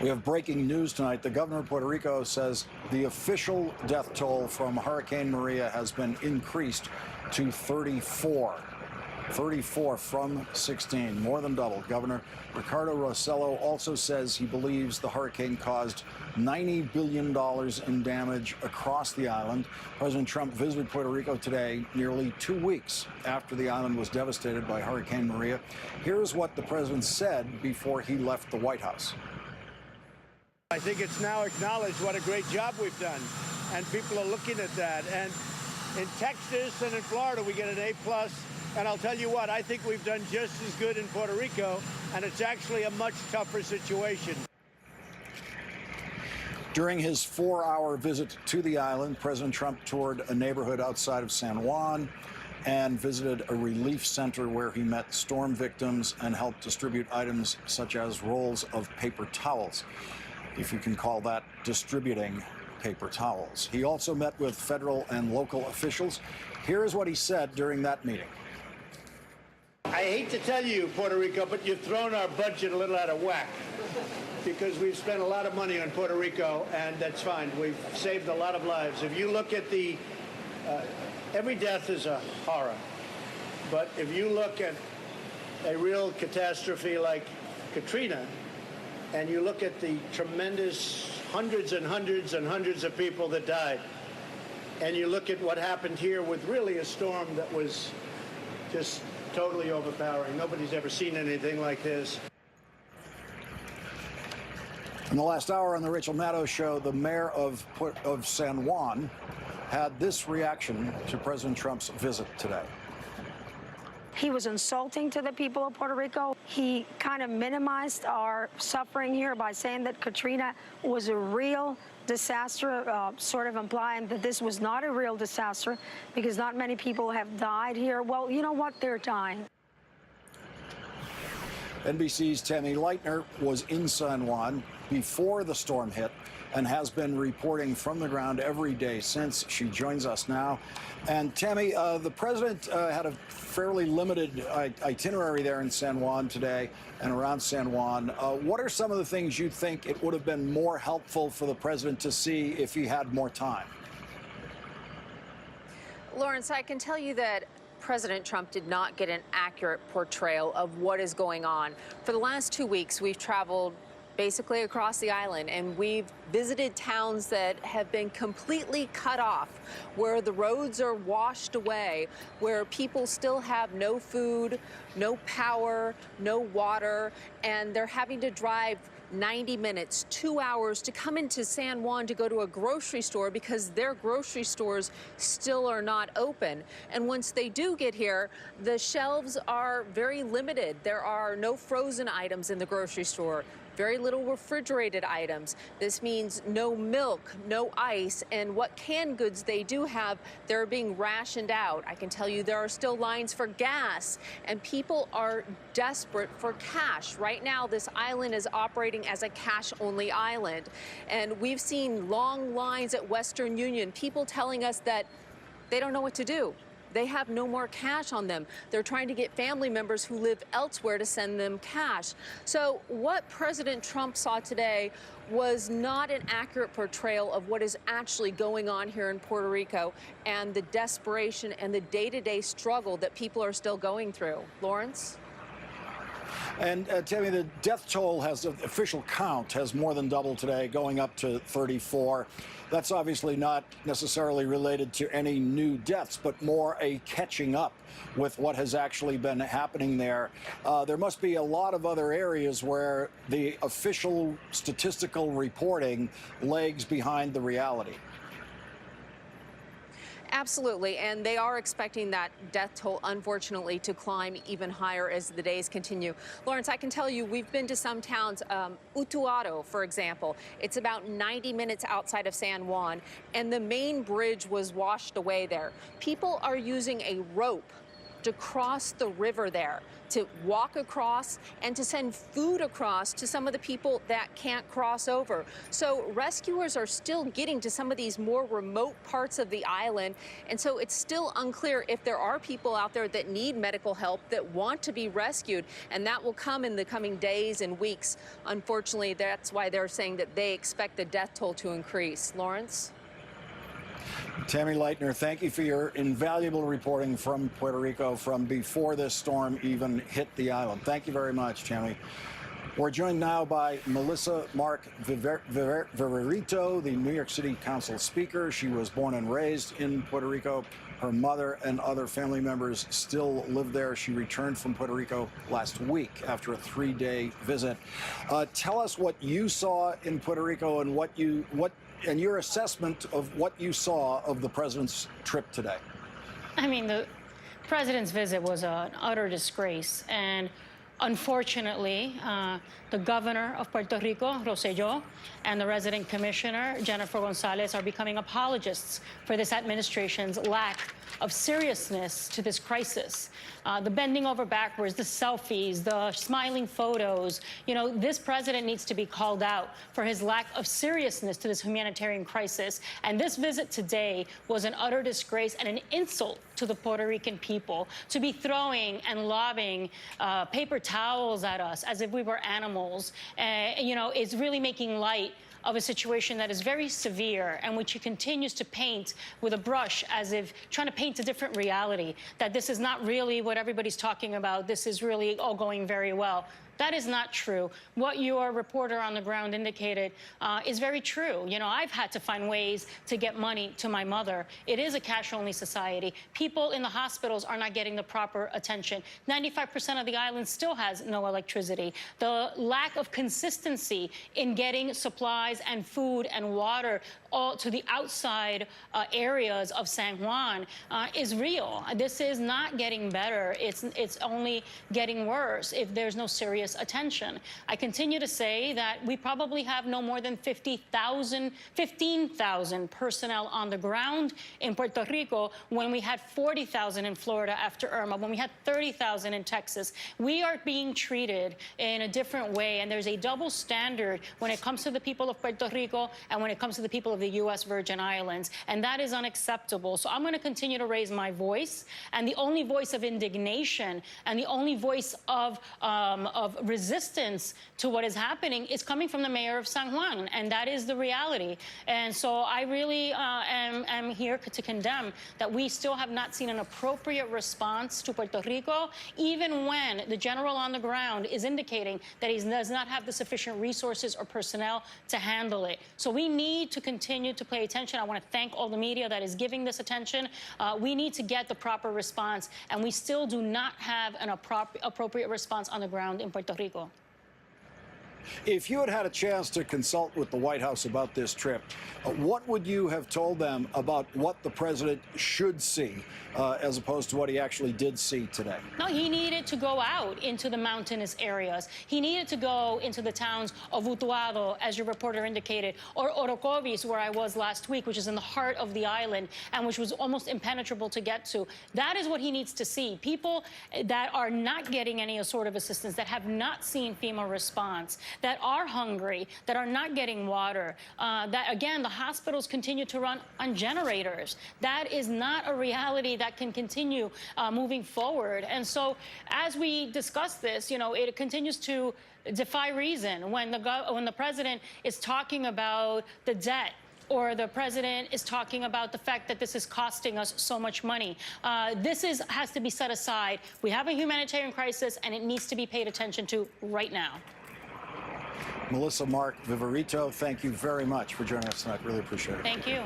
We have breaking news tonight. The governor of Puerto Rico says the official death toll from Hurricane Maria has been increased to 34. 34 from 16, more than double. Governor Ricardo Rossello also says he believes the hurricane caused $90 billion in damage across the island. President Trump visited Puerto Rico today, nearly 2 weeks after the island was devastated by Hurricane Maria. Here's what the president said before he left the White House. I think it's now acknowledged what a great job we've done, and people are looking at that. And in Texas and in Florida, we get an A+. And I'll tell you what, I think we've done just as good in Puerto Rico, and it's actually a much tougher situation. During his 4-hour visit to the island, President Trump toured a neighborhood outside of San Juan and visited a relief center where he met storm victims and helped distribute items such as rolls of paper towels, if you can call that distributing paper towels. He also met with federal and local officials. Here is what he said during that meeting. I hate to tell you, Puerto Rico, but you've thrown our budget a little out of whack because we've spent a lot of money on Puerto Rico, and that's fine. We've saved a lot of lives. If you look at the, every death is a horror, but if you look at a real catastrophe like Katrina, and you look at the tremendous hundreds and hundreds and hundreds of people that died, and you look at what happened here with really a storm that was just totally overpowering. Nobody's ever seen anything like this. In the last hour on the Rachel Maddow Show, the mayor of San Juan had this reaction to President Trump's visit today. He was insulting to the people of Puerto Rico. He kind of minimized our suffering here by saying that Katrina was a real disaster, sort of implying that this was not a real disaster because not many people have died here. Well, you know what? They're dying. NBC's Tammy Leitner was in San Juan before the storm hit and has been reporting from the ground every day since. She joins us now. And Tammy, the president had a fairly limited itinerary there in San Juan today and around San Juan. What are some of the things you think it would have been more helpful for the president to see if he had more time? Lawrence, I can tell you that President Trump did not get an accurate portrayal of what is going on. For the last 2 weeks, we've traveled basically across the island, and we've visited towns that have been completely cut off, where the roads are washed away, where people still have no food, no power, no water, and they're having to drive 90 minutes, 2 hours to come into San Juan to go to a grocery store because their grocery stores still are not open. And once they do get here, the shelves are very limited. There are no frozen items in the grocery store, very little refrigerated items. This means no milk, no ice, and what canned goods they do have, they're being rationed out. I can tell you there are still lines for gas, and people are desperate for cash. Right now, this island is operating as a cash-only island, and we've seen long lines at Western Union, people telling us that they don't know what to do. They have no more cash on them. They're trying to get family members who live elsewhere to send them cash. So what President Trump saw today was not an accurate portrayal of what is actually going on here in Puerto Rico and the desperation and the day-to-day struggle that people are still going through. Lawrence? And Tammy, the death toll has, official count, has more than doubled today, going up to 34. That's obviously not necessarily related to any new deaths, but more a catching up with what has actually been happening there. There must be a lot of other areas where the official statistical reporting lags behind the reality. Absolutely, and they are expecting that death toll, unfortunately, to climb even higher as the days continue. Lawrence, I can tell you, we've been to some towns, Utuado, for example. It's about 90 minutes outside of San Juan, and the main bridge was washed away there. People are using a rope to cross the river there, to walk across and to send food across to some of the people that can't cross over. So rescuers are still getting to some of these more remote parts of the island. And so it's still unclear if there are people out there that need medical help, that want to be rescued. And that will come in the coming days and weeks. Unfortunately, that's why they're saying that they expect the death toll to increase. Lawrence? Tammy Leitner, thank you for your invaluable reporting from Puerto Rico from before this storm even hit the island. Thank you very much, Tammy. We're joined now by Melissa Mark Viverito, the New York City Council Speaker. She was born and raised in Puerto Rico. Her mother and other family members still live there. She returned from Puerto Rico last week after a 3-day visit. Tell us what you saw in Puerto Rico and and your assessment of what you saw of the president's trip today. I mean, the president's visit was an utter disgrace. And unfortunately, the governor of Puerto Rico, Rosselló, and the resident commissioner, Jennifer Gonzalez, are becoming apologists for this administration's lack of seriousness to this crisis. The bending over backwards, the selfies, the smiling photos. You know, this president needs to be called out for his lack of seriousness to this humanitarian crisis. And this visit today was an utter disgrace and an insult to the Puerto Rican people, to be throwing and lobbing paper towels at us as if we were animals. You know, it's really making light of a situation that is very severe and which he continues to paint with a brush as if trying to paint a different reality, that this is not really what everybody's talking about. This is really all going very well. That is not true. What your reporter on the ground indicated is very true. You know, I've had to find ways to get money to my mother. It is a cash-only society. People in the hospitals are not getting the proper attention. 95% of the island still has no electricity. The lack of consistency in getting supplies and food and water all to the outside areas of San Juan is real. This is not getting better. It's only getting worse if there's no serious attention. I continue to say that we probably have no more than 15,000 personnel on the ground in Puerto Rico when we had 40,000 in Florida after Irma, when we had 30,000 in Texas. We are being treated in a different way, and there's a double standard when it comes to the people of Puerto Rico and when it comes to the people of the U.S. Virgin Islands, and that is unacceptable. So I'm going to continue to raise my voice, and the only voice of indignation and the only voice of resistance to what is happening is coming from the mayor of San Juan, and that is the reality. And so I really am here to condemn that we still have not seen an appropriate response to Puerto Rico, even when the general on the ground is indicating that he does not have the sufficient resources or personnel to handle it. So we need to continue to pay attention. I want to thank all the media that is giving this attention. We need to get the proper response, and we still do not have an appropriate response on the ground in Puerto Rico. If you had had a chance to consult with the White House about this trip, what would you have told them about what the president should see as opposed to what he actually did see today? No, he needed to go out into the mountainous areas. He needed to go into the towns of Utuado, as your reporter indicated, or Orocovis, where I was last week, which is in the heart of the island and which was almost impenetrable to get to. That is what he needs to see. People that are not getting any sort of assistance, that have not seen FEMA response, that are hungry, that are not getting water, that, again, the hospitals continue to run on generators. That is not a reality that can continue moving forward. And so as we discuss this, you know, it continues to defy reason when the president is talking about the debt, or the president is talking about the fact that this is costing us so much money. This has to be set aside. We have a humanitarian crisis, and it needs to be paid attention to right now. Melissa Mark Viverito, thank you very much for joining us tonight. Really appreciate it. Thank you.